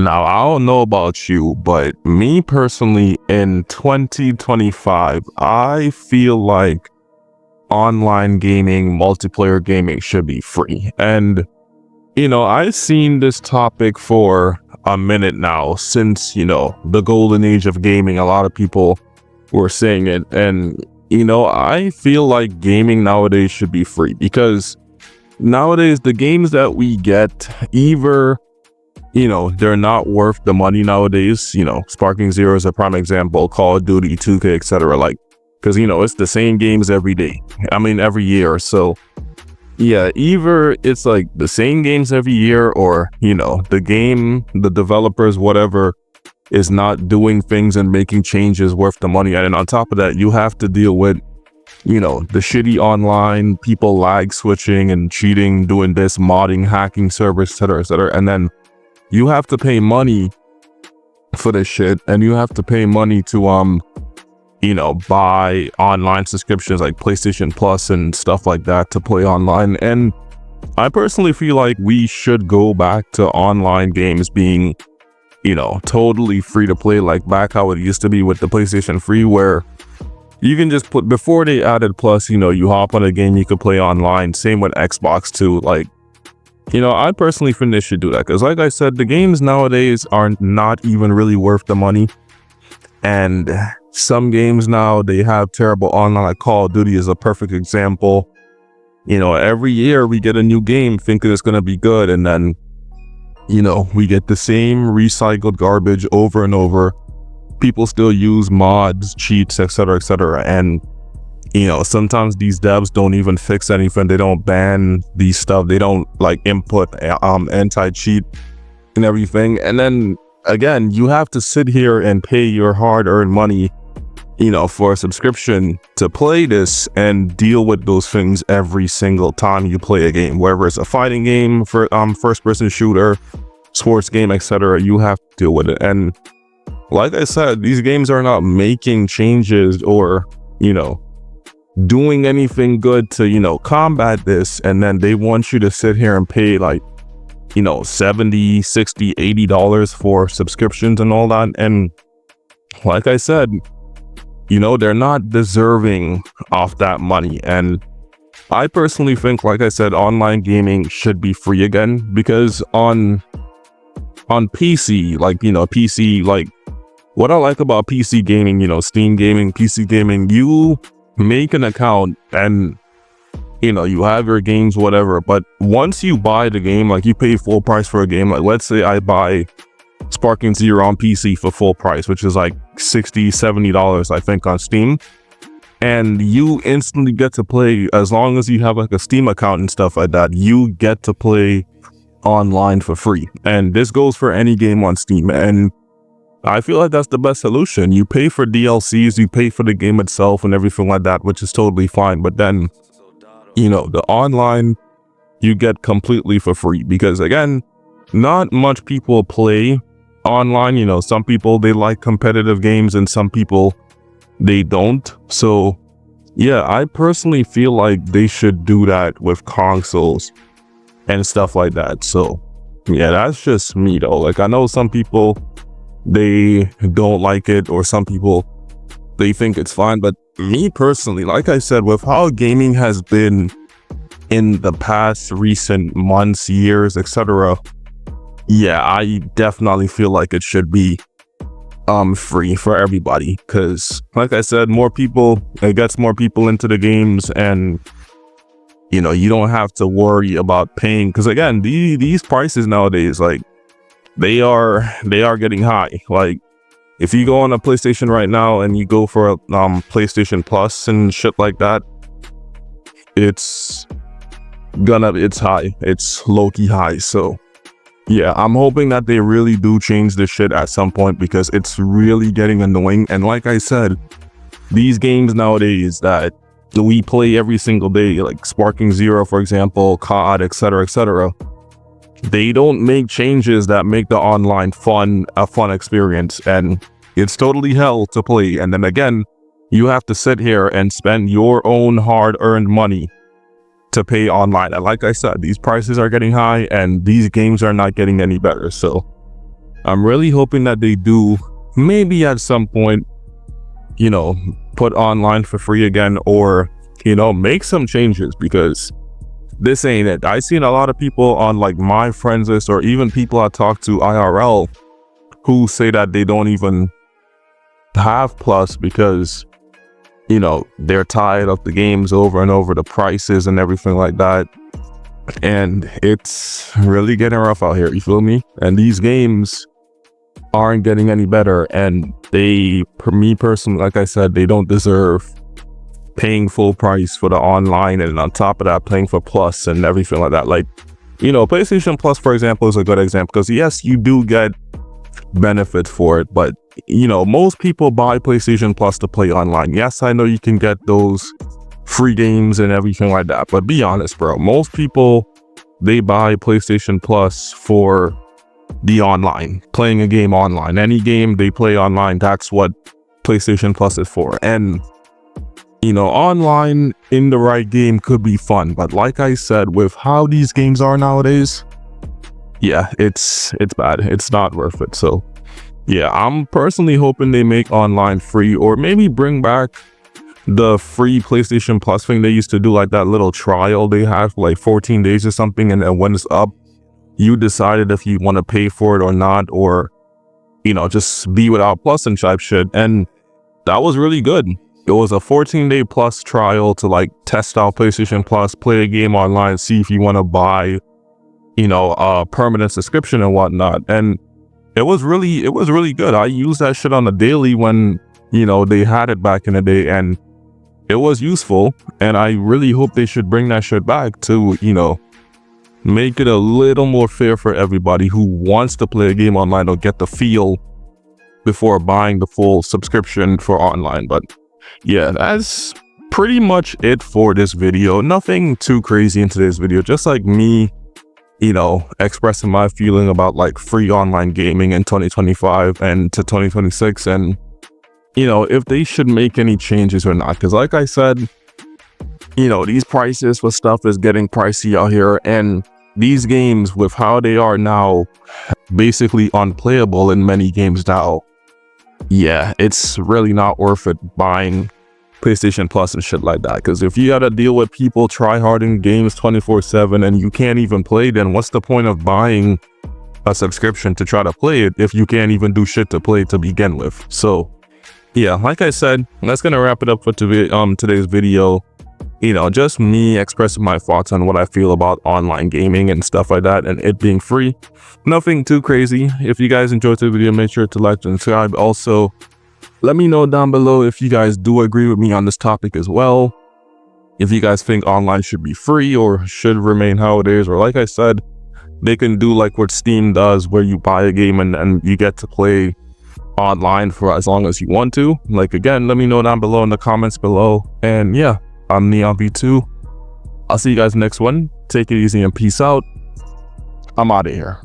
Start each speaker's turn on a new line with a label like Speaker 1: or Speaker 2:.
Speaker 1: Now, I don't know about you, but me personally in 2025, I feel like online gaming, multiplayer gaming should be free. And, I've seen this topic for a minute now since, the golden age of gaming. A lot of people were saying it. And, I feel like gaming nowadays should be free because nowadays the games that we get either they're not worth the money nowadays. Sparking Zero is a prime example, Call of Duty, 2K, etc. Like, because, it's the same games every day. I mean, every year. So, yeah, either it's like the same games every year or, the developers, whatever, is not doing things and making changes worth the money. And then on top of that, you have to deal with, the shitty online, people lag switching and cheating, doing this, modding, hacking servers, etc., etc. And then you have to pay money for this shit, and you have to pay money to buy online subscriptions like PlayStation Plus and stuff like that to play online. And I personally feel like we should go back to online games being, totally free to play, like back how it used to be with the PlayStation Free, where you can just put, before they added Plus, you hop on a game, you could play online. Same with Xbox too. Like, I personally think they should do that because, like I said, the games nowadays are not even really worth the money. And some games now, they have terrible online, like Call of Duty is a perfect example. Every year we get a new game thinking it's going to be good. And then, we get the same recycled garbage over and over. People still use mods, cheats, etc., etc. And sometimes these devs don't even fix anything. They don't ban these stuff. They don't like input anti-cheat and everything. And then again, you have to sit here and pay your hard-earned money, for a subscription to play this and deal with those things every single time you play a game. Whether it's a fighting game, for first-person shooter, sports game, etc., you have to deal with it. And like I said, these games are not making changes or, doing anything good to, combat this. And then they want you to sit here and pay like, $70, $60, $80 for subscriptions and all that. And like I said, they're not deserving of that money. And I personally think, like I said, online gaming should be free again, because on PC, like, PC, like, what I like about PC gaming, Steam gaming, PC gaming, you make an account and, you have your games, whatever. But once you buy the game, like you pay full price for a game, like let's say I buy Sparking Zero on PC for full price, which is like $60, $70, I think, on Steam. And you instantly get to play, as long as you have like a Steam account and stuff like that, you get to play online for free. And this goes for any game on Steam. And I feel like that's the best solution. You pay for DLCs, you pay for the game itself and everything like that, which is totally fine. But then, the online, you get completely for free. Because again, not much people play online. Some people, they like competitive games and some people, they don't. So yeah, I personally feel like they should do that with consoles and stuff like that. So yeah, that's just me though. Like, I know some people, they don't like it, or some people, they think it's fine. But me personally, like I said, with how gaming has been in the past recent months, years, etc., yeah, I definitely feel like it should be free for everybody. Because like I said, more people, it gets more people into the games, and you don't have to worry about paying. Because again, these prices nowadays, like, they are getting high. Like, if you go on a PlayStation right now and you go for a PlayStation Plus and shit like that, it's high. It's low-key high. So yeah, I'm hoping that they really do change this shit at some point, because it's really getting annoying. And like I said, these games nowadays that we play every single day, like Sparking Zero, for example, COD, etc., etc., they don't make changes that make the online a fun experience, and it's totally hell to play. And then again, you have to sit here and spend your own hard-earned money to pay online. And like I said, these prices are getting high and these games are not getting any better. So I'm really hoping that they do maybe at some point, you know, put online for free again, or, you know, make some changes, because this ain't it. I seen a lot of people on like my friends list, or even people I talk to IRL, who say that they don't even have Plus because, you know, they're tired of the games over and over, the prices and everything like that. And it's really getting rough out here, you feel me? And these games aren't getting any better, and they, for me personally, like I said, they don't deserve paying full price for the online, and on top of that paying for Plus and everything like that. Like, you know, PlayStation Plus, for example, is a good example, because yes, you do get benefits for it, but you know, most people buy PlayStation Plus to play online. Yes, I know you can get those free games and everything like that, but be honest, bro, most people, they buy PlayStation Plus for the online, playing a game online. Any game they play online, that's what PlayStation Plus is for. And you know, online in the right game could be fun, but like I said, with how these games are nowadays, yeah, it's bad. It's not worth it. So yeah, I'm personally hoping they make online free, or maybe bring back the free PlayStation Plus thing they used to do, like that little trial they had for like 14 days or something, and then when it's up, you decided if you want to pay for it or not, or, you know, just be without Plus and type shit. And that was really good. It was a 14-day Plus trial to like test out PlayStation Plus, play a game online, see if you want to buy, you know, a permanent subscription and whatnot. And it was really good. I used that shit on a daily when, you know, they had it back in the day, and it was useful. And I really hope they should bring that shit back to, you know, make it a little more fair for everybody who wants to play a game online, or get the feel before buying the full subscription for online. But yeah, that's pretty much it for this video. Nothing too crazy in today's video, just like me, you know, expressing my feeling about like free online gaming in 2025 and to 2026, and you know, if they should make any changes or not. Because like I said, you know, these prices for stuff is getting pricey out here, and these games, with how they are now, basically unplayable in many games now. Yeah, it's really not worth it buying PlayStation Plus and shit like that. Because if you gotta deal with people tryharding games 24/7 and you can't even play, then what's the point of buying a subscription to try to play it if you can't even do shit to play to begin with? So yeah, like I said, that's gonna wrap it up for today's video. You know, just me expressing my thoughts on what I feel about online gaming and stuff like that, and it being free. Nothing too crazy. If you guys enjoyed the video, make sure to like and subscribe. Also, let me know down below if you guys do agree with me on this topic as well. If you guys think online should be free or should remain how it is, or like I said, they can do like what Steam does, where you buy a game and you get to play online for as long as you want to. Like, again, let me know down below in the comments below. And yeah, I'm Neon V2. I'll see you guys next one. Take it easy and peace out. I'm out of here.